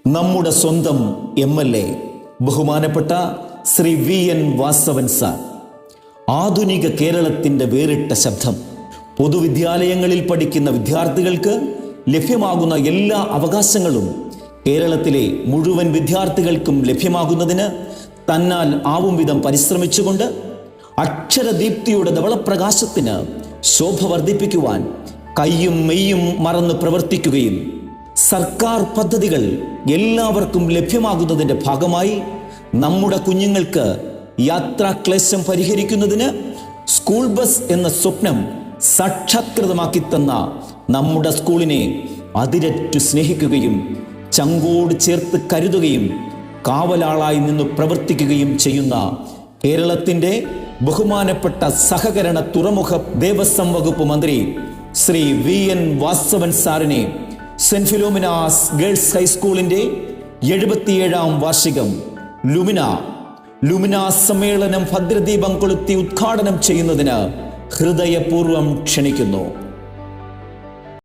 നമ്മുടെ സ്വന്തം MLA ബഹുമാനപ്പെട്ട ശ്രീ VN വാസവൻ സാർ, ആധുനിക കേരളത്തിൻ്റെ വേറിട്ട ശബ്ദം. പൊതുവിദ്യാലയങ്ങളിൽ പഠിക്കുന്ന വിദ്യാർത്ഥികൾക്ക് ലഭ്യമാകുന്ന എല്ലാ അവകാശങ്ങളും കേരളത്തിലെ മുഴുവൻ വിദ്യാർത്ഥികൾക്കും ലഭ്യമാകുന്നതിന് തന്നാൽ ആവും വിധം പരിശ്രമിച്ചുകൊണ്ട് അക്ഷരദീപ്തിയുടെ ധവളപ്രകാശത്തിന് ശോഭ വർദ്ധിപ്പിക്കുവാൻ കയ്യും മെയ്യും മറന്ന് പ്രവർത്തിക്കുകയും സർക്കാർ പദ്ധതികൾ എല്ലാവർക്കും ലഭ്യമാകുന്നതിൻ്റെ ഭാഗമായി നമ്മുടെ കുഞ്ഞുങ്ങൾക്ക് യാത്രാക്ലേശം പരിഹരിക്കുന്നതിന് സ്കൂൾ ബസ് എന്ന സ്വപ്നം സാക്ഷാത്കൃതമാക്കി തന്ന നമ്മുടെ സ്കൂളിനെ അതിരറ്റു സ്നേഹിക്കുകയും ചങ്കോട് ചേർത്ത് കരുതുകയും കാവലാളായി നിന്ന് പ്രവർത്തിക്കുകയും ചെയ്യുന്ന കേരളത്തിൻ്റെ ബഹുമാനപ്പെട്ട സഹകരണ തുറമുഖ ദേവസ്വം വകുപ്പ് മന്ത്രി ശ്രീ VN വാസവൻ സാറിനെ സെന്റ് ഫിലോമിനാസ് ഗേൾസ് ഹൈസ്കൂളിൻ്റെ 77ാം വാർഷികം ലുമിന സമ്മേളനം ഭദ്രദീപം കൊളുത്തി ഉദ്ഘാടനം ചെയ്യുന്നതിന് ഹൃദയപൂർവ്വം ക്ഷണിക്കുന്നു.